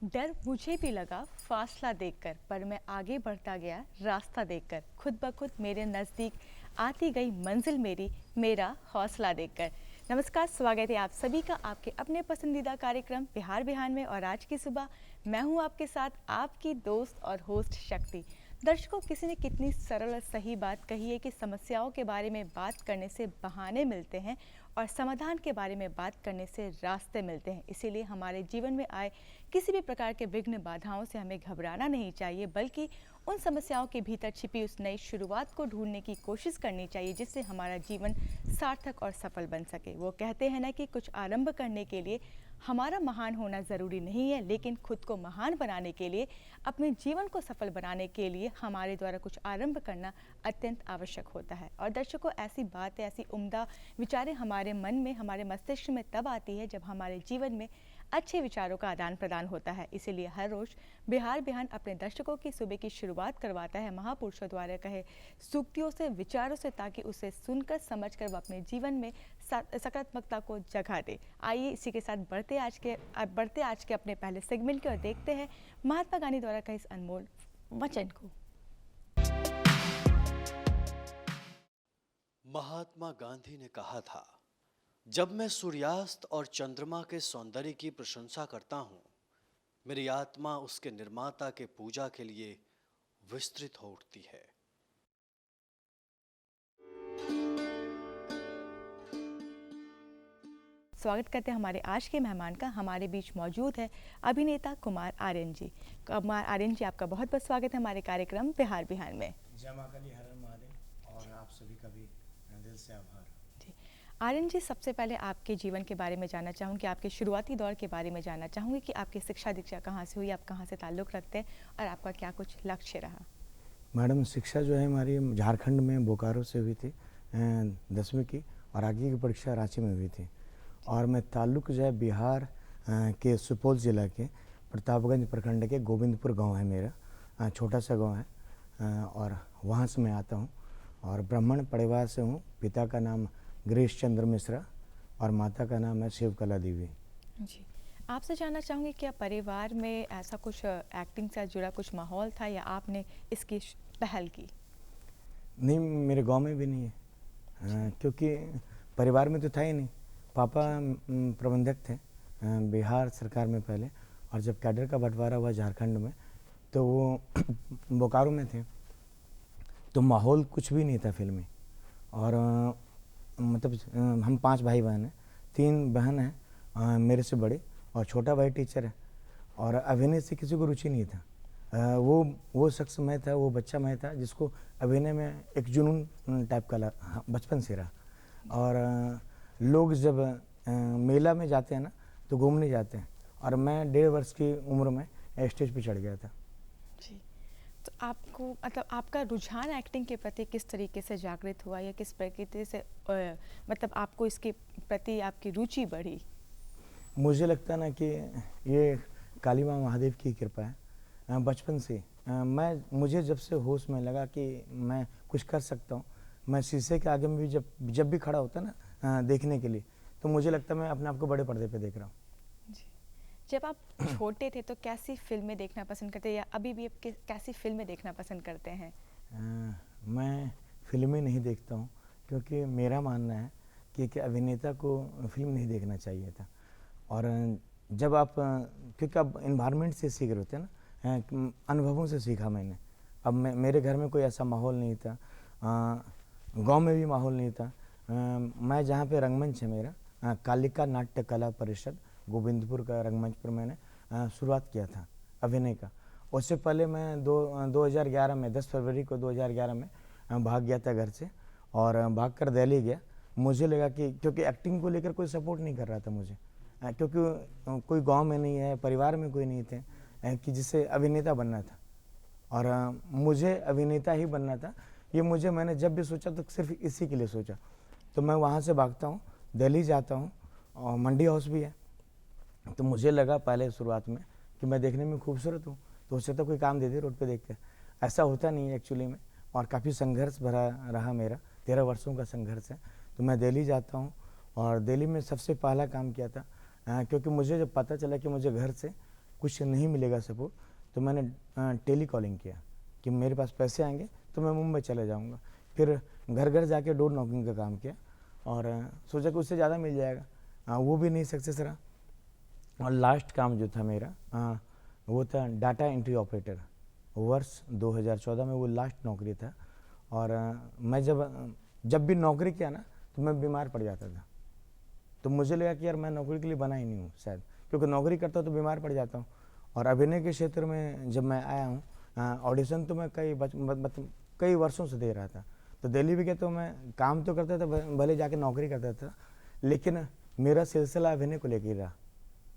डर मुझे भी लगा फासला देखकर, पर मैं आगे बढ़ता गया रास्ता देखकर। खुद ब खुद मेरे नज़दीक आती गई मंजिल मेरी, मेरा हौसला देखकर। नमस्कार, स्वागत है आप सभी का आपके अपने पसंदीदा कार्यक्रम बिहार बिहान में। और आज की सुबह मैं हूं आपके साथ, आपकी दोस्त और होस्ट शक्ति। दर्शकों, किसी ने कितनी सरल और सही बात कही है कि समस्याओं के बारे में बात करने से बहाने मिलते हैं और समाधान के बारे में बात करने से रास्ते मिलते हैं। इसीलिए हमारे जीवन में आए किसी भी प्रकार के विघ्न बाधाओं से हमें घबराना नहीं चाहिए, बल्कि उन समस्याओं के भीतर छिपी उस नई शुरुआत को ढूंढने की कोशिश करनी चाहिए, जिससे हमारा जीवन सार्थक और सफल बन सके। वो कहते हैं ना कि कुछ आरंभ करने के लिए हमारा महान होना ज़रूरी नहीं है, लेकिन खुद को महान बनाने के लिए, अपने जीवन को सफल बनाने के लिए हमारे द्वारा कुछ आरंभ करना अत्यंत आवश्यक होता है। और दर्शकों, ऐसी बातें, ऐसी उम्दा विचारें हमारे मन में, हमारे मस्तिष्क में तब आती है जब हमारे जीवन में अच्छे विचारों का आदान प्रदान होता है। इसीलिए हर रोज बिहार बिहान अपने दर्शकों की सुबह की शुरुआत करवाता है महापुरुषों द्वारा कहे सूक्तियों से, विचारों से, ताकि उसे सुनकर समझकर वह अपने जीवन में सकारात्मकता को जगा दे। आइए इसी के साथ बढ़ते आज के अपने पहले सेगमेंट की ओर देखते हैं महात्मा गांधी द्वारा कहे इस अनमोल वचन को। महात्मा गांधी ने कहा था, जब मैं सूर्यास्त और चंद्रमा के सौंदर्य की प्रशंसा करता हूं, मेरी आत्मा उसके निर्माता के पूजा के लिए विस्तृत हो उठती है। स्वागत करते हैं हमारे आज के मेहमान का। हमारे बीच मौजूद है अभिनेता कुमार आर्यन जी। कुमार आर्यन जी, आपका बहुत बहुत स्वागत है हमारे कार्यक्रम बिहार बिहार में। जय मां काली, हर हर महादेव। और आप सभी का भी दिल से आभार। जी आर्यन जी, सबसे पहले आपके जीवन के बारे में जानना चाहूँगी, आपके शुरुआती दौर के बारे में जानना चाहूँगी कि आपकी शिक्षा दीक्षा कहाँ से हुई, आप कहाँ से ताल्लुक़ रखते हैं और आपका क्या कुछ लक्ष्य रहा। मैडम, शिक्षा जो है हमारी झारखंड में बोकारो से हुई थी 10वीं की, और आगे की परीक्षा रांची में हुई थी। और मैं ताल्लुक़ जो है बिहार के सुपौल ज़िला के प्रतापगंज प्रखंड के गोविंदपुर गांव है मेरा, छोटा सा गांव है, और वहां से मैं आता हूं। और ब्राह्मण परिवार से हूं। पिता का नाम गिरीश चंद्र मिश्रा और माता का नाम है शिवकला देवी। जी, आपसे जानना चाहूँगी, क्या परिवार में ऐसा कुछ एक्टिंग से जुड़ा कुछ माहौल था या आपने इसकी पहल की? नहीं, मेरे गांव में भी नहीं है, क्योंकि परिवार में तो था ही नहीं। पापा प्रबंधक थे बिहार सरकार में पहले, और जब कैडर का बंटवारा हुआ झारखंड में तो वो बोकारो में थे, तो माहौल कुछ भी नहीं था फिल्मी। और मतलब हम 5 भाई बहन हैं, 3 बहन हैं मेरे से बड़े, और छोटा भाई टीचर है। और अभिनय से किसी को रुचि नहीं था। वो शख्स मैं था, वो बच्चा मैं था जिसको अभिनय में एक जुनून टाइप का बचपन से रहा। और लोग जब मेला में जाते हैं ना, तो घूमने जाते हैं, और मैं 1.5 वर्ष की उम्र में स्टेज पे चढ़ गया था। जी, तो आपको मतलब आपका रुझान एक्टिंग के प्रति किस तरीके से जागृत हुआ, या किस प्रकृति से मतलब आपको इसके प्रति आपकी रुचि बढ़ी? मुझे लगता है ना कि ये काली माँ महादेव की कृपा है। बचपन से मुझे जब से होश में लगा कि मैं कुछ कर सकता हूँ, मैं शीशे के आगे में भी जब भी खड़ा होता ना देखने के लिए, तो मुझे लगता है मैं अपने आप को बड़े पर्दे पे देख रहा हूँ। जी, जब आप छोटे थे तो कैसी फिल्में देखना पसंद करते, या अभी भी आप कैसी फिल्में देखना पसंद करते हैं? मैं फिल्में नहीं देखता हूँ, क्योंकि मेरा मानना है कि अभिनेता को फिल्म नहीं देखना चाहिए था। और जब आप क्योंकि अब इन्वायरमेंट से सीख रहे होते हैं ना, अनुभवों से सीखा मैंने। अब मेरे घर में कोई ऐसा माहौल नहीं था, गांव में भी माहौल नहीं था। मैं जहाँ पे रंगमंच है मेरा, कालिका नाट्य कला परिषद गोविंदपुर का रंगमंच पर मैंने शुरुआत किया था अभिनय का। उससे पहले मैं 2011 में 10 फरवरी को 2011 में भाग गया था घर से, और भाग कर दिल्ली गया। मुझे लगा कि क्योंकि एक्टिंग को लेकर कोई सपोर्ट नहीं कर रहा था मुझे, क्योंकि कोई गांव में नहीं है, परिवार में कोई नहीं थे कि जिससे अभिनेता बनना था, और मुझे अभिनेता ही बनना था। ये मैंने जब भी सोचा तो सिर्फ इसी के लिए सोचा। तो मैं वहाँ से भागता हूँ, दिल्ली जाता हूँ, और मंडी हाउस भी है। तो मुझे लगा पहले शुरुआत में कि मैं देखने में खूबसूरत हूँ, तो उससे तो कोई काम दे दे रोड पे देख के। ऐसा होता नहीं है एक्चुअली में, और काफ़ी संघर्ष भरा रहा मेरा, 13 वर्षों का संघर्ष है। तो मैं दिल्ली जाता हूँ, और दिल्ली में सबसे पहला काम किया था, क्योंकि मुझे जब पता चला कि मुझे घर से कुछ नहीं मिलेगा सपोर्ट, तो मैंने टेली कॉलिंग किया कि मेरे पास पैसे आएंगे तो मैं मुंबई चले जाऊंगा। फिर घर घर जाके डोर नॉकिंग का काम किया और सोचा कि उससे ज़्यादा मिल जाएगा, वो भी नहीं सक्सेस रहा। और लास्ट काम जो था मेरा वो था डाटा एंट्री ऑपरेटर। वर्ष 2014 में वो लास्ट नौकरी था। और मैं जब भी नौकरी किया ना तो मैं बीमार पड़ जाता था। तो मुझे लगा कि यार मैं नौकरी के लिए बना ही नहीं हूँ शायद, क्योंकि नौकरी करता हूँ तो बीमार पड़ जाता हूँ। और अभिनय के क्षेत्र में जब मैं आया हूँ, ऑडिशन तो मैं कई वर्षों से दे रहा था। तो दिल्ली भी गया तो मैं काम तो करता था, भले जाके नौकरी करता था, लेकिन मेरा सिलसिला अभिनय को लेकर रहा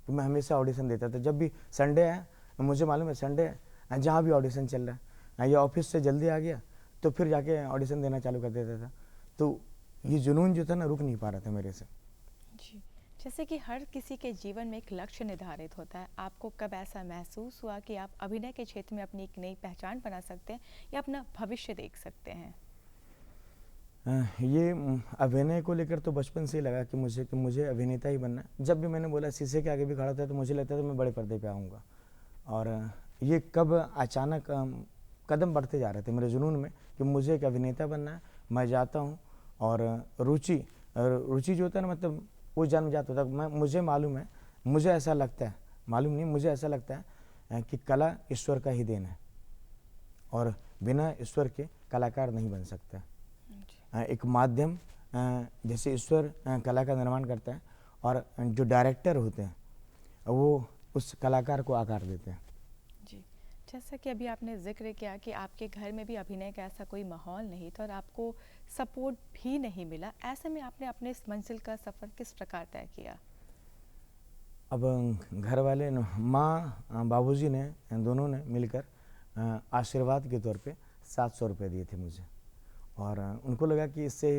कि मैं हमेशा ऑडिशन देता था। जब भी संडे है, मुझे मालूम है संडे है, जहाँ भी ऑडिशन चल रहा है, या ऑफिस से जल्दी आ गया तो फिर जाके ऑडिशन देना चालू कर देता था। तो ये जुनून जो था ना रुक नहीं पा रहा था मेरे से। जी, जैसे कि हर किसी के जीवन में एक लक्ष्य निर्धारित होता है, आपको कब ऐसा महसूस हुआ कि आप अभिनय के क्षेत्र में अपनी एक नई पहचान बना सकते हैं या अपना भविष्य देख सकते हैं? ये अभिनय को लेकर तो बचपन से ही लगा कि मुझे अभिनेता ही बनना है। जब भी मैंने बोला शीशे के आगे भी खड़ा था तो मुझे लगता था मैं बड़े पर्दे पे आऊँगा। और ये कब अचानक कदम बढ़ते जा रहे थे मेरे जुनून में कि मुझे एक अभिनेता बनना है। मैं जाता हूँ और रुचि जो होता है ना, मतलब वो जन्मजात होता है। मुझे मालूम है, मुझे ऐसा लगता है, मालूम नहीं, मुझे ऐसा लगता है कि कला ईश्वर का ही देन है और बिना ईश्वर के कलाकार नहीं बन सकता। एक माध्यम जैसे ईश्वर कला का निर्माण करता है और जो डायरेक्टर होते हैं वो उस कलाकार को आकार देते हैं। जी, जैसा कि अभी आपने ज़िक्र किया कि आपके घर में भी अभिनय का ऐसा कोई माहौल नहीं था और आपको सपोर्ट भी नहीं मिला, ऐसे में आपने अपने इस मंजिल का सफ़र किस प्रकार तय किया? अब घर वाले माँ बाबूजी ने दोनों ने मिलकर आशीर्वाद के तौर पे 700 रुपये दिए थे मुझे और उनको लगा कि इससे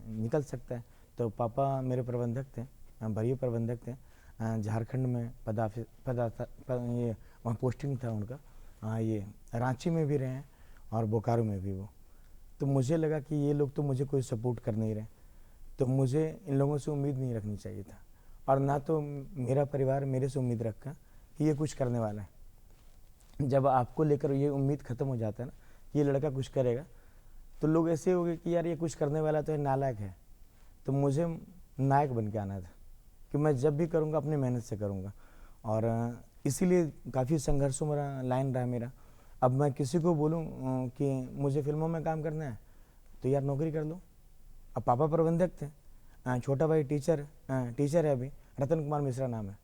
निकल सकता है। तो पापा मेरे प्रबंधक थे, वरीय प्रबंधक थे, झारखंड में ये वहाँ पोस्टिंग था उनका। ये रांची में भी रहे हैं और बोकारो में भी वो। तो मुझे लगा कि ये लोग तो मुझे कोई सपोर्ट कर नहीं रहे, तो मुझे इन लोगों से उम्मीद नहीं रखनी चाहिए था और ना तो मेरा परिवार मेरे से उम्मीद रखा कि ये कुछ करने वाला है। जब आपको लेकर ये उम्मीद ख़त्म हो जाता है ना कि ये लड़का कुछ करेगा, तो लोग ऐसे हो गए कि यार ये कुछ करने वाला तो है, नालायक है। तो मुझे नायक बन के आना था कि मैं जब भी करूँगा अपनी मेहनत से करूँगा और इसीलिए काफ़ी संघर्षों में लाइन रहा मेरा। अब मैं किसी को बोलूँ कि मुझे फिल्मों में काम करना है तो यार नौकरी कर लो। अब पापा प्रबंधक थे, छोटा भाई टीचर है अभी, रतन कुमार मिश्रा नाम है,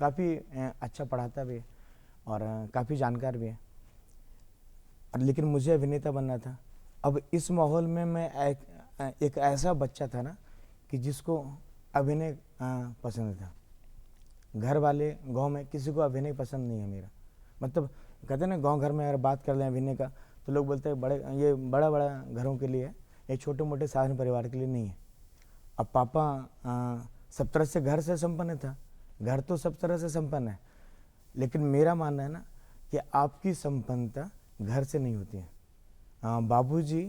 काफ़ी अच्छा पढ़ाता भी है और काफ़ी जानकार भी है, लेकिन मुझे अभिनेता बनना था। अब इस माहौल में मैं एक ऐसा बच्चा था ना कि जिसको अभिनय पसंद था। घर वाले गांव में किसी को अभिनय पसंद नहीं है मेरा। मतलब कहते हैं ना गांव घर में अगर बात कर लें अभिनय का तो लोग बोलते हैं ये बड़ा घरों के लिए है, ये छोटे मोटे साधारण परिवार के लिए नहीं है। अब पापा सब तरह से घर से संपन्न था, घर तो सब तरह से संपन्न है, लेकिन मेरा मानना है ना कि आपकी संपन्नता घर से नहीं होती है। बाबूजी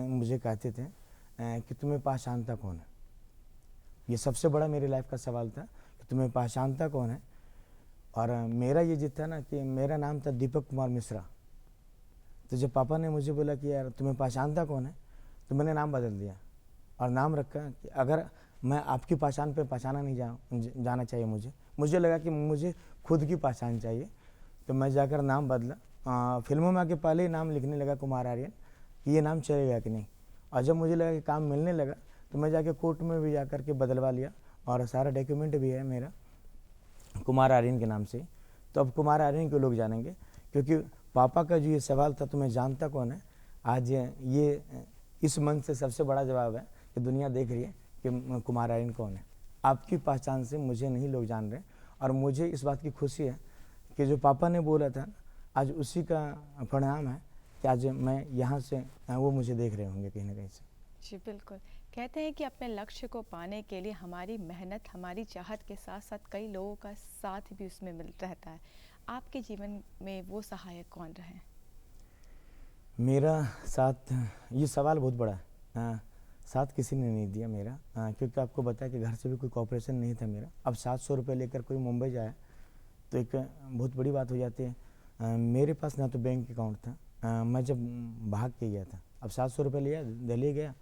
मुझे कहते थे कि तुम्हें पहचानता कौन है। ये सबसे बड़ा मेरी लाइफ का सवाल था कि तुम्हें पहचानता कौन है। और मेरा ये जिद था ना कि मेरा नाम था दीपक कुमार मिश्रा। तो जब पापा ने मुझे बोला कि यार तुम्हें पहचानता कौन है, तो मैंने नाम बदल दिया और नाम रखा कि अगर मैं आपकी पहचान पे पहचाना नहीं जाना चाहिए मुझे लगा कि मुझे खुद की पहचान चाहिए। तो मैं जाकर नाम बदला। फिल्मों में आके पहले ही नाम लिखने लगा कुमार आर्यन कि ये नाम चलेगा कि नहीं। और जब मुझे लगा कि काम मिलने लगा तो मैं जाके कोर्ट में भी जा कर के बदलवा लिया और सारा डॉक्यूमेंट भी है मेरा कुमार आर्यन के नाम से। तो अब कुमार आर्यन को लोग जानेंगे, क्योंकि पापा का जो ये सवाल था तुम्हें जानता कौन है, आज ये इस मंच से सबसे बड़ा जवाब है कि दुनिया देख रही है कि कुमार आर्यन कौन है। आपकी पहचान से मुझे नहीं लोग जान रहे और मुझे इस बात की खुशी है कि जो पापा ने बोला था आज उसी का परिणाम है कि आज मैं यहाँ से वो मुझे देख रहे होंगे कहीं ना कहीं से। जी बिल्कुल, कहते हैं कि अपने लक्ष्य को पाने के लिए हमारी मेहनत, हमारी चाहत के साथ साथ कई लोगों का साथ भी उसमें मिल रहता है। आपके जीवन में वो सहायक कौन रहे? मेरा साथ, ये सवाल बहुत बड़ा है। साथ किसी ने नहीं दिया मेरा, क्योंकि आपको बताया कि घर से भी कोई कॉपरेशन नहीं था मेरा। अब 700 रुपये लेकर कोई मुंबई जाए तो एक बहुत बड़ी बात हो जाती है। मेरे पास ना तो बैंक अकाउंट था, मैं जब भाग के गया था, अब 700 रुपये लिया, दिल्ली गया,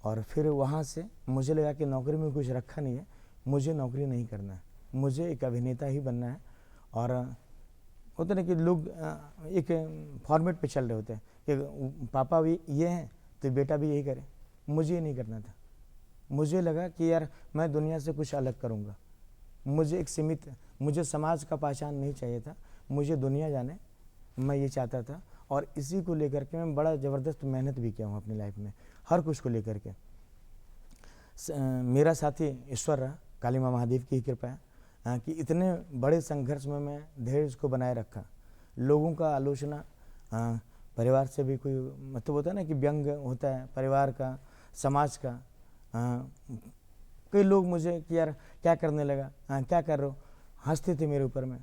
और फिर वहाँ से मुझे लगा कि नौकरी में कुछ रखा नहीं है, मुझे नौकरी नहीं करना है, मुझे एक अभिनेता ही बनना है। और होता ना कि लोग एक फॉर्मेट पे चल रहे होते हैं कि पापा भी ये हैं तो बेटा भी यही करे, मुझे ये नहीं करना था। मुझे लगा कि यार मैं दुनिया से कुछ अलग करूँगा, मुझे एक सीमित, मुझे समाज का पहचान नहीं चाहिए था, मुझे दुनिया जाने, मैं ये चाहता था। और इसी को लेकर के मैं बड़ा ज़बरदस्त मेहनत भी किया हूँ अपनी लाइफ में, हर कुछ को लेकर के। मेरा साथी ईश्वर रहा, काली माँ महादेव की कृपा है कि इतने बड़े संघर्ष में मैं धैर्य को बनाए रखा। लोगों का आलोचना, परिवार से भी कोई मतलब होता है ना कि व्यंग होता है परिवार का, समाज का। कई लोग मुझे कि यार क्या करने लगा, क्या कर रहे हो, हंसते थे मेरे ऊपर में।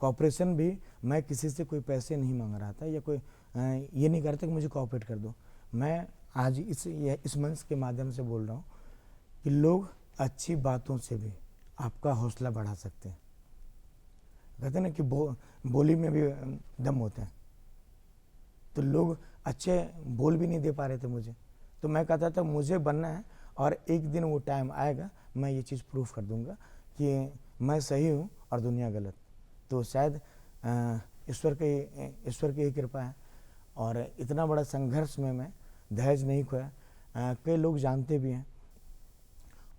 कॉपरेशन भी मैं किसी से कोई पैसे नहीं मांग रहा था या कोई ये नहीं करता कि मुझे कॉपरेट कर दो। मैं आज इस मंच के माध्यम से बोल रहा हूँ कि लोग अच्छी बातों से भी आपका हौसला बढ़ा सकते हैं। कहते हैं ना कि बोली में भी दम होता है, तो लोग अच्छे बोल भी नहीं दे पा रहे थे मुझे, तो मैं कहता था मुझे बनना है और एक दिन वो टाइम आएगा, मैं ये चीज़ प्रूफ कर दूंगा कि मैं सही हूँ और दुनिया गलत। तो शायद ईश्वर की ही कृपा है। और इतना बड़ा संघर्ष में मैं धैर्य नहीं खोया। कई लोग जानते भी हैं,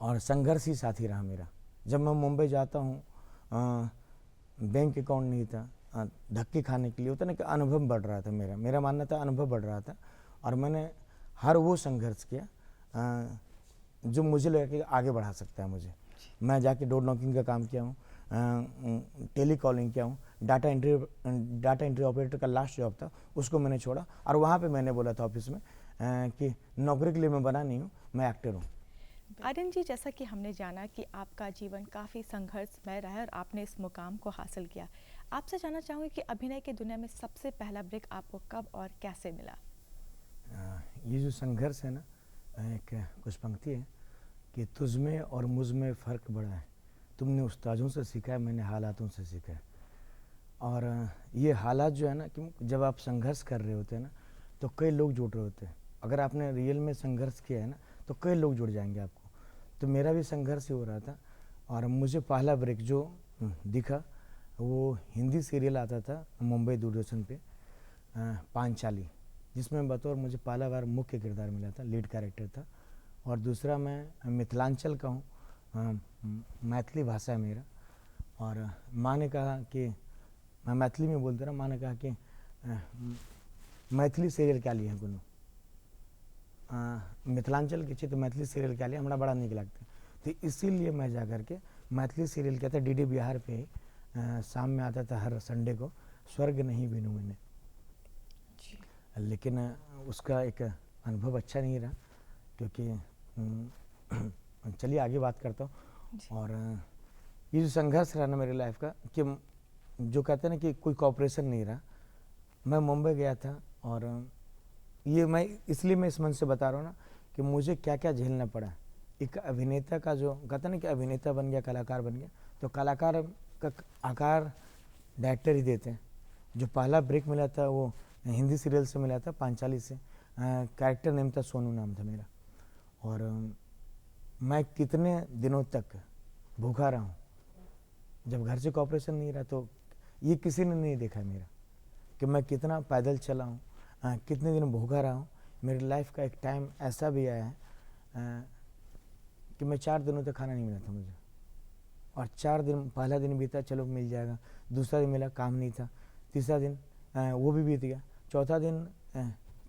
और संघर्ष ही साथी रहा मेरा। जब मैं मुंबई जाता हूँ, बैंक अकाउंट नहीं था, धक्के खाने के लिए होता ना कि अनुभव बढ़ रहा था मेरा मानना था, अनुभव बढ़ रहा था। और मैंने हर वो संघर्ष किया जो मुझे लगा कि आगे बढ़ा सकता है मुझे। मैं जाके डोर नॉकिंग का काम किया हूँ, टेली कॉलिंग किया हूँ, डाटा एंट्री ऑपरेटर का लास्ट जॉब था, उसको मैंने छोड़ा। और वहाँ पे मैंने बोला था ऑफिस में कि नौकरी के लिए मैं बना नहीं हूँ, मैं एक्टर हूँ। आर्यन जी, जैसा कि हमने जाना कि आपका जीवन काफ़ी संघर्षमय रहा है और आपने इस मुकाम को हासिल किया, आपसे जानना चाहूँगी कि अभिनय की दुनिया में सबसे पहला ब्रेक आपको कब और कैसे मिला? ये जो संघर्ष है ना, एक कुछ पंक्ति है कि तुझ में और मुझ में फ़र्क बड़ा है, तुमने उस्तादों से सीखा है, मैंने हालातों से सीखा है। और ये हालात जो है ना कि जब आप संघर्ष कर रहे होते हैं ना, तो कई लोग जुड़ रहे होते हैं। अगर आपने रियल में संघर्ष किया है ना, तो कई लोग जुड़ जाएंगे आपको। तो मेरा भी संघर्ष ही हो रहा था। और मुझे पहला ब्रेक जो दिखा, वो हिंदी सीरियल आता था मुंबई दूरदर्शन पे, पांचाली, जिसमें बतौर मुझे पहला बार मुख्य किरदार मिला था, लीड कैरेक्टर था। और दूसरा, मैं मिथिलांचल का हूँ, मैथिली भाषा है मेरा। और माँ ने कहा कि मैं मैथिली में बोलता रहा, माँ ने कहा कि मैथिली सीरियल क्या लिए हैं कोनो, मिथिलांचल के तो मैथिली सीरियल क्या लिए, हमारा बड़ा निक लगता है। तो इसीलिए मैं जा कर के मैथिली सीरियल क्या था, डीडी बिहार पे ही शाम में आता था हर संडे को, स्वर्ग नहीं बीनू मैंने। लेकिन उसका एक अनुभव अच्छा नहीं रहा, क्योंकि चलिए आगे बात करता हूँ। और ये जो संघर्ष रहा ना मेरी लाइफ का, कि जो कहते हैं ना कि कोई कॉपरेशन नहीं रहा। मैं मुंबई गया था, और ये मैं इसलिए मैं इस मन से बता रहा हूँ ना कि मुझे क्या क्या झेलना पड़ा। एक अभिनेता का जो कहते हैं ना कि अभिनेता बन गया, कलाकार बन गया, तो कलाकार का आकार डायरेक्टर ही देते हैं। जो पहला ब्रेक मिला था वो हिंदी सीरियल से मिला था, पांचाली से। कैरेक्टर नेम था सोनू, नाम था मेरा। और मैं कितने दिनों तक भूखा रहा हूँ, जब घर से कॉपरेशन नहीं रहा, तो ये किसी ने नहीं देखा मेरा कि मैं कितना पैदल चला हूँ, कितने दिन भूखा रहा हूँ। मेरी लाइफ का एक टाइम ऐसा भी आया है कि मैं 4 दिनों तक खाना नहीं मिला था मुझे। और 4 दिन, पहला दिन बीता, चलो मिल जाएगा, दूसरा दिन मिला, काम नहीं था, तीसरा दिन वो भी बीत गया, चौथा दिन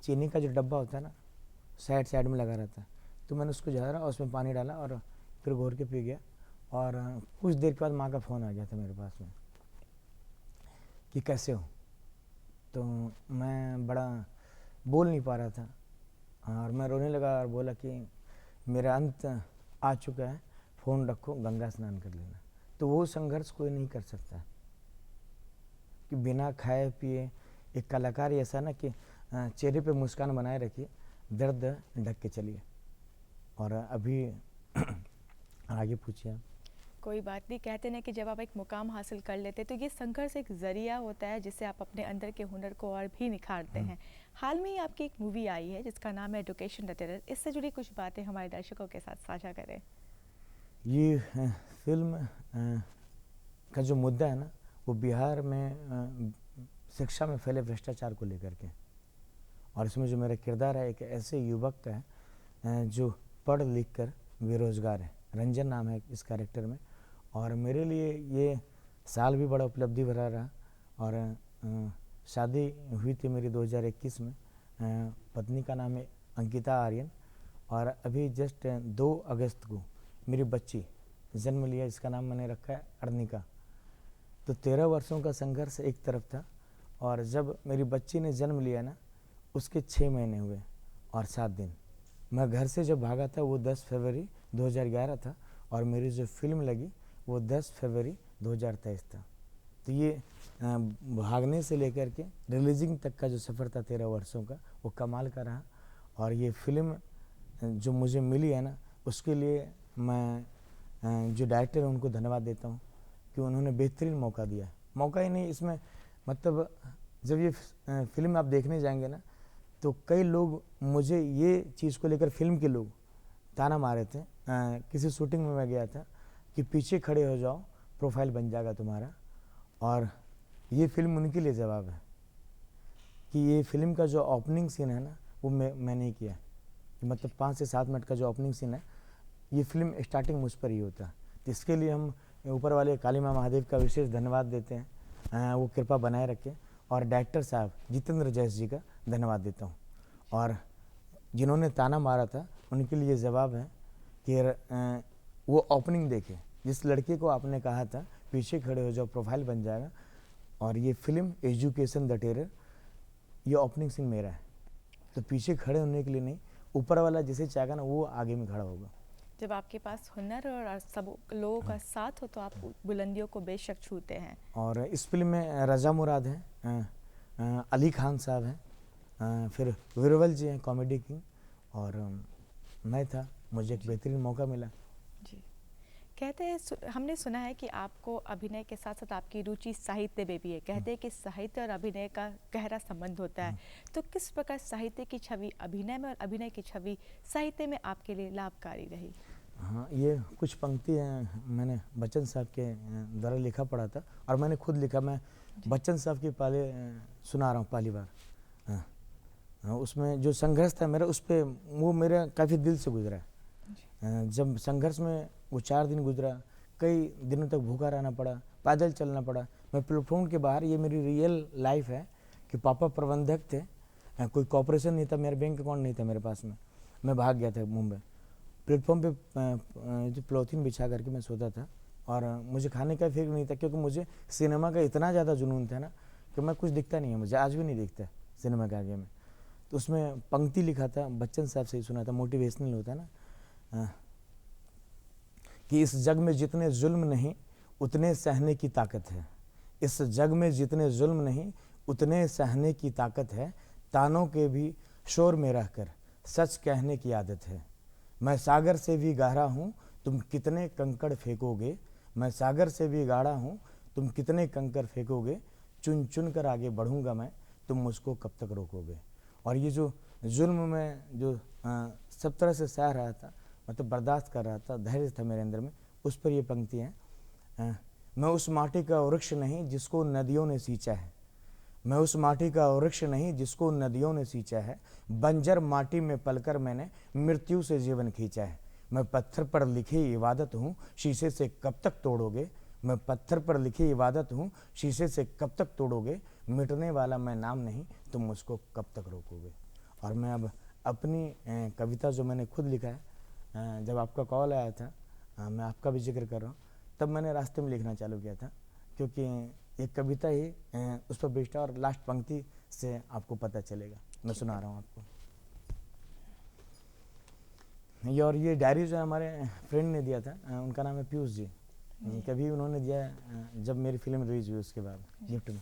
चीनी का जो डब्बा होता है ना, साइड में लगा रहता है, तो मैंने उसको झाड़ा और उसमें पानी डाला और फिर घोर के पी गया। और कुछ देर के बाद माँ का फ़ोन आ गया था मेरे पास में कि कैसे हो। तो मैं बड़ा बोल नहीं पा रहा था, और मैं रोने लगा और बोला कि मेरा अंत आ चुका है, फ़ोन रखो, गंगा स्नान कर लेना। तो वो संघर्ष कोई नहीं कर सकता कि बिना खाए पिए। एक कलाकार ऐसा ना कि चेहरे पे मुस्कान बनाए रखिए, दर्द ढक के चलिए। और अभी आगे पूछिए आप। कोई बात नहीं, कहते ना कि जब आप एक मुकाम हासिल कर लेते तो ये संघर्ष एक ज़रिया होता है जिससे आप अपने अंदर के हुनर को और भी निखारते हैं। हाल में ही आपकी एक मूवी आई है जिसका नाम है एजुकेशन द टेरर, इससे जुड़ी कुछ बातें हमारे दर्शकों के साथ साझा करें। ये फिल्म का जो मुद्दा है ना, वो बिहार में शिक्षा में फैले भ्रष्टाचार को लेकर के, और इसमें जो मेरा किरदार है एक ऐसे युवक का है जो पढ़ लिख कर बेरोजगार है। रंजन नाम है इस कैरेक्टर में। और मेरे लिए ये साल भी बड़ा उपलब्धि भरा रहा। और शादी हुई थी मेरी 2021 में। पत्नी का नाम है अंकिता आर्यन, और अभी जस्ट 2 अगस्त को मेरी बच्ची जन्म लिया, इसका नाम मैंने रखा है अर्निका। तो 13 वर्षों का संघर्ष एक तरफ था, और जब मेरी बच्ची ने जन्म लिया ना, उसके 6 महीने हुए और 7 दिन। मैं घर से जब भागा था वो 10 फरवरी 2011 था, और मेरी जो फिल्म लगी वो 10 फरवरी 2023 था। तो ये भागने से लेकर के रिलीजिंग तक का जो सफ़र था 13 वर्षों का, वो कमाल का रहा। और ये फिल्म जो मुझे मिली है ना, उसके लिए मैं जो डायरेक्टर है उनको धन्यवाद देता हूँ कि उन्होंने बेहतरीन मौका दिया। मौका ही नहीं, इसमें मतलब जब ये फिल्म आप देखने जाएंगे ना, तो कई लोग मुझे ये चीज़ को लेकर, फिल्म के लोग ताना मारे थे। किसी शूटिंग में मैं गया था कि पीछे खड़े हो जाओ, प्रोफाइल बन जाएगा तुम्हारा। और ये फिल्म उनके लिए जवाब है कि ये फिल्म का जो ओपनिंग सीन है ना, वो मैं नहीं किया। मतलब 5 से 7 मिनट का जो ओपनिंग सीन है, ये फिल्म स्टार्टिंग मुझ पर ही होता है। तो इसके लिए हम ऊपर वाले काली माँ महादेव का विशेष धन्यवाद देते हैं, वो कृपा बनाए रखें। और डायरेक्टर साहब जितेंद्र जैस जी का धन्यवाद देता हूँ। और जिन्होंने ताना मारा था उनके लिए जवाब है कि वो ओपनिंग देखे, जिस लड़के को आपने कहा था पीछे खड़े हो जाओ, प्रोफाइल बन जाएगा। और ये फिल्म एजुकेशन द टेरर, ये ओपनिंग सीन मेरा है। तो पीछे खड़े होने के लिए नहीं, ऊपर वाला जिसे चाहेगा ना वो आगे में खड़ा होगा। जब आपके पास हुनर और सब लोगों का साथ हो तो आप बुलंदियों को बेशक छूते हैं। और इस फिल्म में रजा मुराद है, अली खान साहब हैं, फिर वीरबल जी हैं कॉमेडी किंग, और मैं था। मुझे एक बेहतरीन मौका मिला। जी, कहते हैं, हमने सुना है कि आपको अभिनय के साथ साथ आपकी रुचि साहित्य में भी है। कहते हैं कि साहित्य और अभिनय का गहरा संबंध होता है। तो किस प्रकार साहित्य की छवि अभिनय में और अभिनय की छवि साहित्य में आपके लिए लाभकारी रही? हाँ, ये कुछ पंक्ति हैं मैंने बच्चन साहब के द्वारा लिखा पढ़ा था, और मैंने खुद लिखा। मैं बच्चन साहब की पहले सुना रहा हूँ पहली बार। उसमें जो संघर्ष था मेरा, उस पर वो मेरा काफ़ी दिल से गुजरा है। जब संघर्ष में वो 4 दिन गुजरा, कई दिनों तक भूखा रहना पड़ा, पैदल चलना पड़ा। मैं प्लेटफॉर्म के बाहर, ये मेरी रियल लाइफ है कि पापा प्रबंधक थे, कोई कॉर्पोरेशन नहीं था, मेरा बैंक अकाउंट नहीं था मेरे पास में। मैं भाग गया था मुंबई। प्लेटफॉर्म पे जो पॉलीथीन बिछा करके मैं सोता था, और मुझे खाने का फिक्र नहीं था, क्योंकि मुझे सिनेमा का इतना ज़्यादा जुनून था ना कि मैं कुछ दिखता नहीं है, मुझे आज भी नहीं दिखता सिनेमा के आगे में। तो उसमें पंक्ति लिखा था, बच्चन साहब से ही सुना था, मोटिवेशनल होता है ना, कि इस जग में जितने जुल्म नहीं उतने सहने की ताकत है। इस जग में जितने जुल्म नहीं उतने सहने की ताकत है। तानों के भी शोर में रहकर सच कहने की आदत है। मैं सागर से भी गहरा हूँ, तुम कितने कंकड़ फेंकोगे। मैं सागर से भी गाढ़ा हूँ, तुम कितने कंकड़ फेंकोगे। चुन चुन कर आगे बढ़ूंगा मैं, तुम मुझको कब तक रोकोगे। और ये जो जुल्म में जो सब तरह से सह रहा था, मतलब बर्दाश्त कर रहा था, धैर्य था मेरे अंदर में, उस पर ये पंक्ति है। मैं उस माटी का वृक्ष नहीं जिसको नदियों ने सींचा है। मैं उस माटी का वृक्ष नहीं जिसको नदियों ने सींचा है। बंजर माटी में पलकर मैंने मृत्यु से जीवन खींचा है। मैं पत्थर पर लिखी इबादत हूँ, शीशे से कब तक तोड़ोगे। मैं पत्थर पर लिखी इबादत हूँ, शीशे से कब तक तोड़ोगे। मिटने वाला मैं नाम नहीं, तुम मुझको कब तक रोकोगे। और मैं अब अपनी कविता जो मैंने खुद लिखा है, जब आपका कॉल आया था, मैं आपका भी जिक्र कर रहा हूँ, तब मैंने रास्ते में लिखना चालू किया था, क्योंकि एक कविता ही उस पर बेस्ड है। और लास्ट पंक्ति से आपको पता चलेगा, मैं सुना रहा हूँ आपको। ये और ये डायरी जो हमारे फ्रेंड ने दिया था, उनका नाम है पीयूष जी। कभी उन्होंने दिया जब मेरी फिल्म रिलीज हुई उसके बाद गिफ्ट में।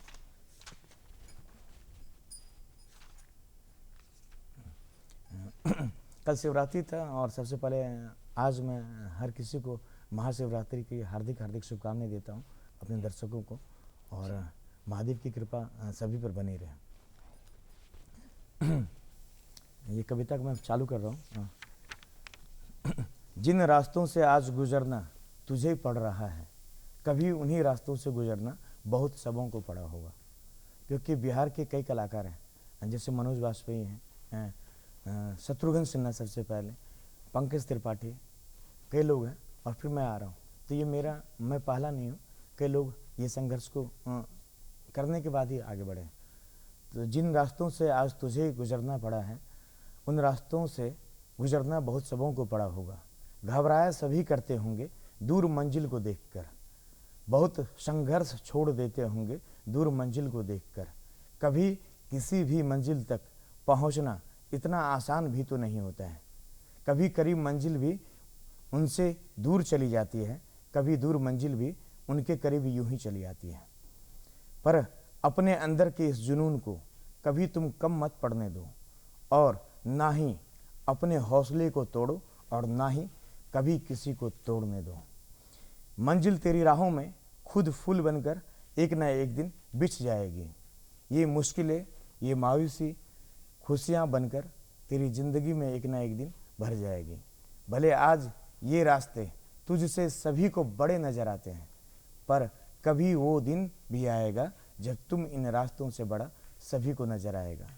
कल शिवरात्रि था, और सबसे पहले आज मैं हर किसी को महाशिवरात्रि की हार्दिक हार्दिक शुभकामनाएं देता हूँ अपने दर्शकों को, और महादेव की कृपा सभी पर बनी रहे। ये कविता को मैं चालू कर रहा हूँ। जिन रास्तों से आज गुजरना तुझे ही पड़ रहा है, कभी उन्हीं रास्तों से गुजरना बहुत सबों को पड़ा होगा। क्योंकि बिहार के कई कलाकार हैं, जैसे मनोज वाजपेयी हैं, शत्रुघ्न सिन्हा सबसे पहले, पंकज त्रिपाठी, कई लोग हैं, और फिर मैं आ रहा हूँ। तो ये मैं पहला नहीं हूँ, कई लोग ये संघर्ष को करने के बाद ही आगे बढ़े। तो जिन रास्तों से आज तुझे गुजरना पड़ा है, उन रास्तों से गुजरना बहुत सबों को पड़ा होगा। घबराया सभी करते होंगे दूर मंजिल को देखकर, बहुत संघर्ष छोड़ देते होंगे दूर मंजिल को देखकर। कभी किसी भी मंजिल तक पहुंचना इतना आसान भी तो नहीं होता है। कभी करीब मंजिल भी उनसे दूर चली जाती है, कभी दूर मंजिल भी उनके करीब यूं ही चली आती है। पर अपने अंदर के इस जुनून को कभी तुम कम मत पड़ने दो, और ना ही अपने हौसले को तोड़ो, और ना ही कभी किसी को तोड़ने दो। मंजिल तेरी राहों में खुद फूल बनकर एक ना एक दिन बिछ जाएगी। ये मुश्किलें, ये मायूसी, खुशियाँ बनकर तेरी ज़िंदगी में एक ना एक दिन भर जाएगी। भले आज ये रास्ते तुझसे सभी को बड़े नज़र आते हैं, पर कभी वो दिन भी आएगा जब तुम इन रास्तों से बड़ा सभी को नज़र आएगा।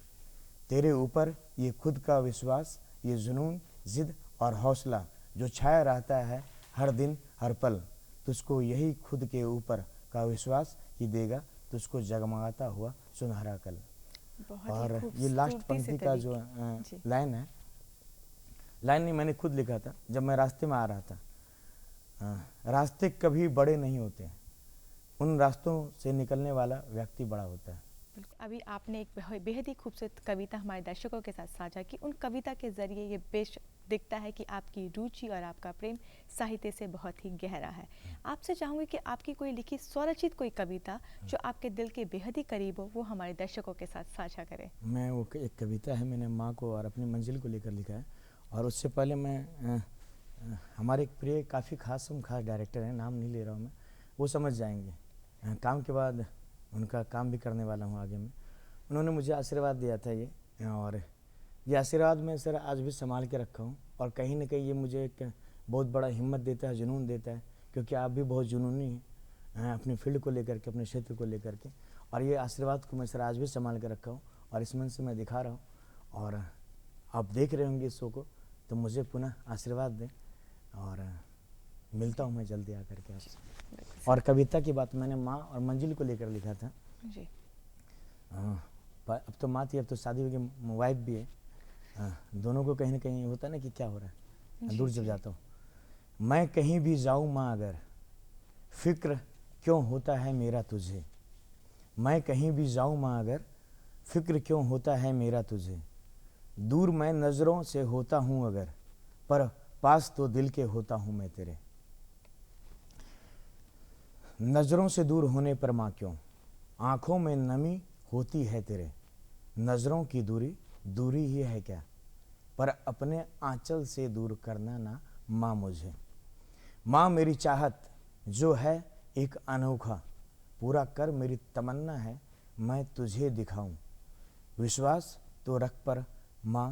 तेरे ऊपर ये खुद का विश्वास, ये जुनून, जिद और हौसला जो छाया रहता है हर दिन हर पल, तुझको यही खुद के ऊपर का विश्वास ही देगा तुझको जगमगाता हुआ सुनहरा कल। और ये लास्ट पंक्ति का जो लाइन है, लाइन नहीं मैंने खुद लिखा था जब मैं रास्ते में आ रहा था। रास्ते कभी बड़े नहीं होते, उन रास्तों से निकलने वाला व्यक्ति बड़ा होता है। अभी आपने एक बेहद ही खूबसूरत कविता हमारे दर्शकों के साथ साझा की। उन कविता के जरिए ये बेश दिखता है कि आपकी रुचि और आपका प्रेम साहित्य से बहुत ही गहरा है। आपसे चाहूँगी कि आपकी कोई लिखी स्वरचित कोई कविता जो आपके दिल के बेहद ही करीब हो, वो हमारे दर्शकों के साथ साझा करें। मैं वो एक कविता है, मैंने माँ को और अपनी मंजिल को लेकर लिखा है। और उससे पहले मैं हमारे एक प्रिय काफ़ी खास डायरेक्टर हैं, नाम नहीं ले रहा हूँ मैं, वो समझ जाएंगे। काम के बाद उनका काम भी करने वाला हूँ आगे में। उन्होंने मुझे आशीर्वाद दिया था ये, और ये आशीर्वाद मैं सर आज भी संभाल के रखा हूँ। और कहीं ना कहीं ये मुझे एक बहुत बड़ा हिम्मत देता है, जुनून देता है, क्योंकि आप भी बहुत जुनूनी हैं अपनी फील्ड को लेकर के, अपने क्षेत्र को लेकर के। और ये आशीर्वाद को मैं सर आज भी संभाल के रखा हूँ, और इस मन से मैं दिखा रहा हूँ। और आप देख रहे होंगे इस शो को, तो मुझे पुनः आशीर्वाद दें, और मिलता हूँ मैं जल्दी आकर के आपसे। और कविता की बात मैंने माँ और मंजिल को लेकर लिखा था जी। अब तो माँ थी, अब तो शादी हो गई, वाइफ भी है। दोनों को कहीं ना कहीं होता है ना कि क्या हो रहा है, दूर जब जाता हूँ। मैं कहीं भी जाऊँ माँ अगर, फिक्र क्यों होता है मेरा तुझे। मैं कहीं भी जाऊँ माँ अगर, फिक्र क्यों होता है मेरा तुझे। दूर मैं नज़रों से होता हूँ अगर, पर पास तो दिल के होता हूँ मैं तेरे। नज़रों से दूर होने पर माँ क्यों, आँखों में नमी होती है तेरे। नज़रों की दूरी दूरी ही है क्या, पर अपने आंचल से दूर करना ना माँ मुझे। माँ मेरी चाहत जो है एक अनोखा, पूरा कर मेरी तमन्ना है मैं तुझे दिखाऊं। विश्वास तो रख पर माँ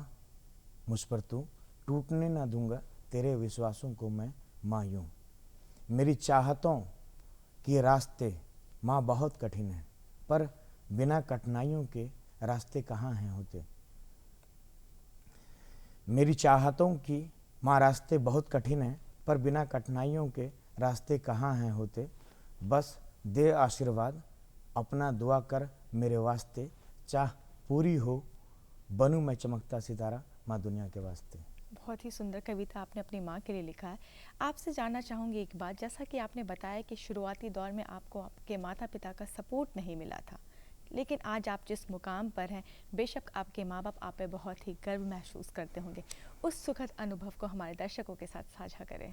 मुझ पर तू, टूटने ना दूंगा तेरे विश्वासों को मैं माँ यूं। मेरी चाहतों के रास्ते माँ बहुत कठिन है, पर बिना कठिनाइयों के रास्ते कहाँ हैं होते। मेरी चाहतों की माँ रास्ते बहुत कठिन हैं, पर बिना कठिनाइयों के रास्ते कहाँ हैं होते। बस दे आशीर्वाद अपना दुआ कर मेरे वास्ते, चाह पूरी हो बनूं मैं चमकता सितारा माँ दुनिया के वास्ते। बहुत ही सुंदर कविता आपने अपनी माँ के लिए लिखा है। आपसे जानना चाहूँगी एक बात, जैसा कि आपने बताया कि शुरुआती दौर में आपको आपके माता पिता का सपोर्ट नहीं मिला था, लेकिन आज आप जिस मुकाम पर हैं, बेशक आपके माँ बाप आप पे बहुत ही गर्व महसूस करते होंगे। उस सुखद अनुभव को हमारे दर्शकों के साथ साझा करें।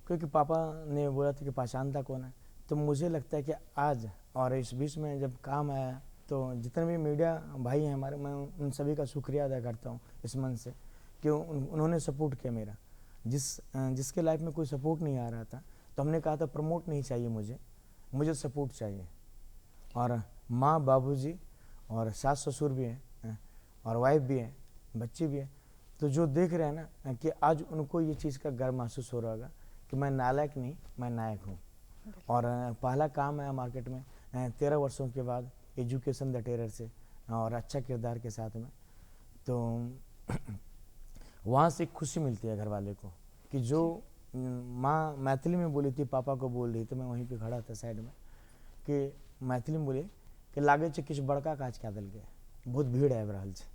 क्योंकि पापा ने बोला था कि पहचानता कौन है, तो मुझे लगता है कि आज और इस बीच में जब काम आया, तो जितने भी मीडिया भाई हैं हमारे, मैं उन सभी का शुक्रिया अदा करता हूँ इस मन से कि उन्होंने सपोर्ट किया मेरा। जिसके लाइफ में कोई सपोर्ट नहीं आ रहा था, तो हमने कहा था प्रमोट नहीं चाहिए मुझे सपोर्ट चाहिए। और माँ बाबूजी और सास ससुर भी हैं और वाइफ भी है, बच्चे भी हैं, तो जो देख रहे हैं ना कि आज उनको ये चीज़ का गर्व महसूस हो रहा होगा कि मैं नालायक नहीं, मैं नायक हूँ। और पहला काम है मार्केट में 13 वर्षों के बाद एजुकेशन द टेरर से और अच्छा किरदार के साथ में, तो वहाँ से खुशी मिलती है घर वाले को कि जो माँ मैथिली में बोली थी, पापा को बोल रही, तो मैं वहीं पे खड़ा था साइड में, कि मैथिली में बोली कि लागे छे किछ बड़का काज क्या दिल के, बहुत भीड़ आबि रहल छे,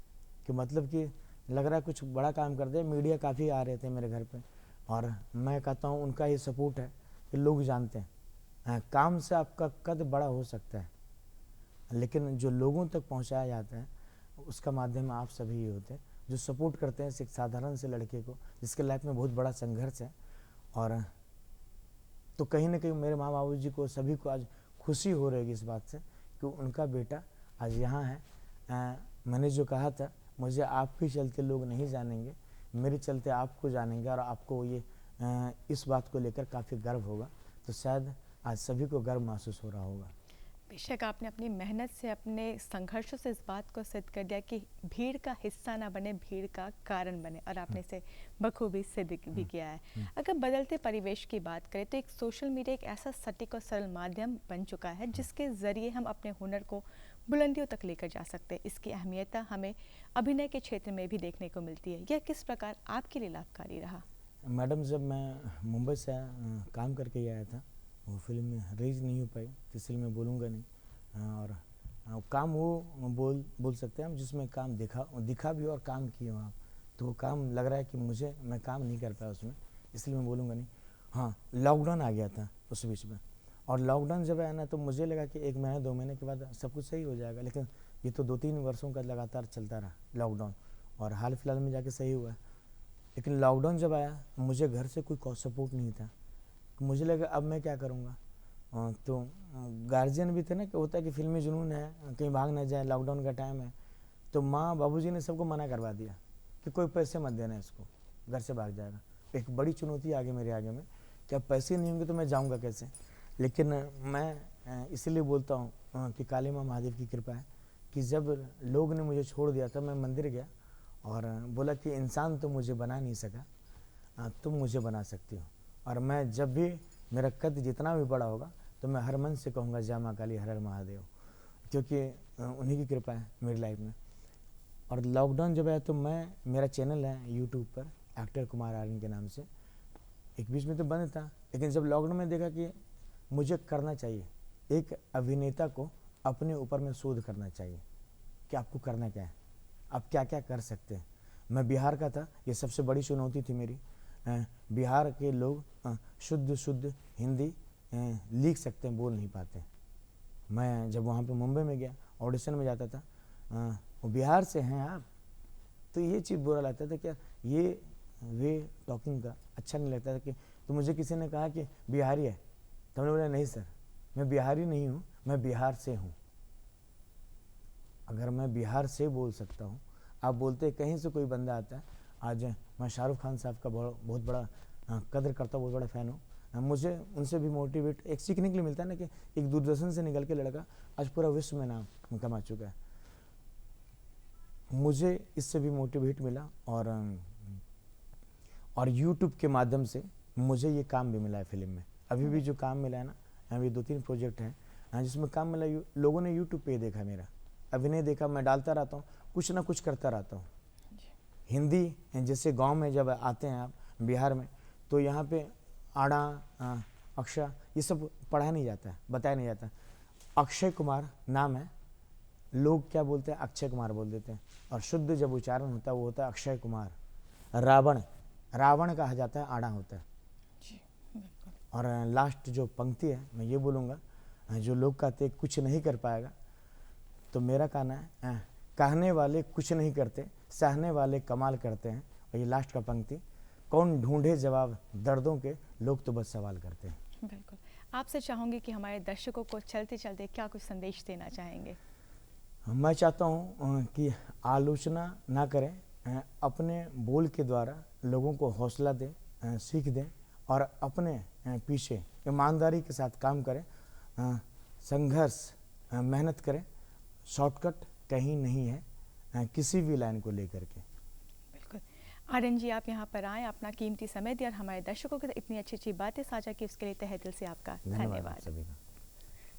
कि मतलब कि लग रहा है कुछ बड़ा काम कर दे। मीडिया काफ़ी आ रहे थे मेरे घर पे, और मैं कहता हूँ उनका ये सपोर्ट है कि लोग जानते हैं काम से आपका कद बड़ा हो सकता है, लेकिन जो लोगों तक पहुँचाया जाता है उसका माध्यम आप सभी ही होते हैं, जो सपोर्ट करते हैं एक साधारण से लड़के को जिसके लाइफ में बहुत बड़ा संघर्ष है। और तो कहीं ना कहीं मेरे माँ बाबू जी को, सभी को आज खुशी हो रही है इस बात से कि उनका बेटा आज यहाँ है। मैंने जो कहा था, मुझे आपके चलते लोग नहीं जानेंगे, मेरे चलते आपको जानेंगे, और आपको ये इस बात को लेकर काफ़ी गर्व होगा। तो शायद आज सभी को गर्व महसूस हो रहा होगा। बेशक आपने अपनी मेहनत से, अपने संघर्षों से इस बात को सिद्ध कर दिया कि भीड़ का हिस्सा ना बने, भीड़ का कारण बने, और आपने इसे बखूबी सिद्ध भी किया है। अगर बदलते परिवेश की बात करें तो एक सोशल मीडिया एक ऐसा सटीक और सरल माध्यम बन चुका है जिसके ज़रिए हम अपने हुनर को बुलंदियों तक लेकर जा सकते हैं। इसकी अहमियत हमें अभिनय के क्षेत्र में भी देखने को मिलती है। यह किस प्रकार आपके लिए लाभकारी रहा? मैडम, जब मैं मुंबई से काम करके ही आया था, वो फिल्म रिलीज नहीं हो पाई, तो इसलिए मैं बोलूँगा नहीं। और काम वो बोल सकते हैं हम जिसमें काम दिखा भी और काम किए हो आप, तो वो काम लग रहा है कि मैं काम नहीं कर पाया उसमें, इसलिए मैं बोलूँगा नहीं। हाँ, लॉकडाउन आ गया था उस बीच में, और लॉकडाउन जब आया ना तो मुझे लगा कि 1 महीने 2 महीने के बाद सब कुछ सही हो जाएगा, लेकिन ये तो 2-3 वर्षों का लगातार चलता रहा लॉकडाउन, और हाल फिलहाल में जाके सही हुआ। लेकिन लॉकडाउन जब आया, मुझे घर से कोई सपोर्ट नहीं था, मुझे लगा अब मैं क्या करूँगा। तो गार्जियन भी थे ना, कि होता है कि फिल्मी जुनून है, कहीं भाग ना जाए, लॉकडाउन का टाइम है, तो माँ बाबूजी ने सबको मना करवा दिया कि कोई पैसे मत देना इसको, घर से भाग जाएगा। एक बड़ी चुनौती आ गई मेरे आगे में कि अब पैसे नहीं होंगे तो मैं जाऊँगा कैसे। लेकिन मैं इसलिए बोलता हूँ कि काली माँ महादेव की कृपा है कि जब लोग ने मुझे छोड़ दिया था, मैं मंदिर गया और बोला कि इंसान तो मुझे बना नहीं सका, तुम मुझे बना सकती हो। और मैं जब भी मेरा कद जितना भी बड़ा होगा तो मैं हर मन से कहूँगा जय माँ काली, हर हर महादेव, क्योंकि उन्हीं की कृपा है मेरी लाइफ में। और लॉकडाउन जब आया तो मेरा चैनल है यूट्यूब पर, एक्टर कुमार आर्यन के नाम से, एक बीच में तो बंद था, लेकिन जब लॉकडाउन में देखा कि मुझे करना चाहिए, एक अभिनेता को अपने ऊपर में शोध करना चाहिए कि आपको करना क्या है, आप क्या क्या कर सकते हैं। मैं बिहार का था, ये सबसे बड़ी चुनौती थी मेरी। बिहार के लोग शुद्ध हिंदी लिख सकते हैं, बोल नहीं पाते। मैं जब वहाँ पे मुंबई में गया, ऑडिशन में जाता था, वो बिहार से हैं आप, तो ये चीज़ बुरा लगता था, क्या ये वे टॉकिंग का अच्छा नहीं लगता था। कि तो मुझे किसी ने कहा कि बिहारी है, तो मैंने बोला नहीं सर, मैं बिहारी नहीं हूँ, मैं बिहार से हूँ। अगर मैं बिहार से बोल सकता हूँ, आप बोलते कहीं से कोई बंदा आता है, आज मैं शाहरुख खान साहब का बहुत बड़ा कदर करता हूँ, बहुत बड़ा फ़ैन हूँ। मुझे उनसे भी मोटिवेट एक सीखने के लिए मिलता है ना, कि एक दूरदर्शन से निकल के लड़का आज पूरा विश्व में नाम कमा चुका है। मुझे इससे भी मोटिवेट मिला, और यूट्यूब के माध्यम से मुझे ये काम भी मिला है फिल्म में। अभी भी जो काम मिला है ना, अभी 2-3 प्रोजेक्ट हैं जिसमें काम मिला, लोगों ने यूट्यूब पे देखा, मेरा अभिनय देखा, मैं डालता रहता हूँ, कुछ ना कुछ करता रहता हूँ। हिंदी जैसे गांव में जब आते हैं आप बिहार में, तो यहाँ पे आड़ा अक्षा ये सब पढ़ा नहीं जाता है, बताया नहीं जाता। अक्षय कुमार नाम है, लोग क्या बोलते हैं, अक्षय कुमार बोल देते हैं, और शुद्ध जब उच्चारण होता है वो होता है अक्षय कुमार। रावण कहा जाता है, आड़ा होता है। और लास्ट जो पंक्ति है, मैं ये बोलूँगा, जो लोग कहते कुछ नहीं कर पाएगा, तो मेरा कहना है कहने वाले कुछ नहीं करते, सहने वाले कमाल करते हैं। और ये लास्ट का पंक्ति, कौन ढूंढे जवाब दर्दों के, लोग तो बस सवाल करते हैं। बिल्कुल, आपसे चाहूँगी कि हमारे दर्शकों को चलते चलते क्या कुछ संदेश देना चाहेंगे? मैं चाहता हूँ कि आलोचना ना करें, अपने बोल के द्वारा लोगों को हौसला दें, सीख दें और अपने पीछे ईमानदारी के साथ काम करें, संघर्ष, मेहनत करें। शॉर्टकट कहीं नहीं है किसी भी लाइन को लेकर के। बिल्कुल। आर्यन जी, आप यहाँ पर आए, अपना कीमती समय दिया और हमारे दर्शकों के साथ इतनी अच्छी अच्छी बातें साझा की, उसके लिए तहे दिल से आपका धन्यवाद। सभी का।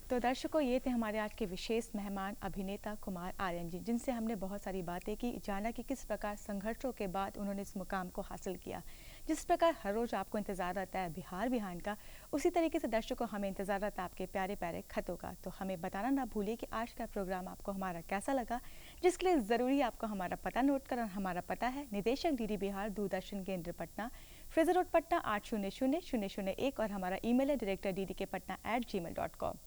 तो दर्शकों, ये थे हमारे आज के विशेष मेहमान अभिनेता कुमार आर्यन जी, जिनसे हमने बहुत सारी बातें की, जाना कि किस प्रकार संघर्षों के बाद उन्होंने इस मुकाम को हासिल किया। जिस प्रकार हर रोज़ आपको इंतज़ार रहता है बिहार बिहान का, उसी तरीके से दर्शकों हमें इंतज़ार रहता है आपके प्यारे प्यारे खतों का। तो हमें बताना ना भूलिए कि आज का प्रोग्राम आपको हमारा कैसा लगा, जिसके लिए ज़रूरी आपको हमारा पता नोट कर। हमारा पता है निदेशक डीडी बिहार, दूरदर्शन केंद्र पटना, फ्रेजर रोड पटना 800001, और हमारा ईमेल है director ddkpatna@gmail.com।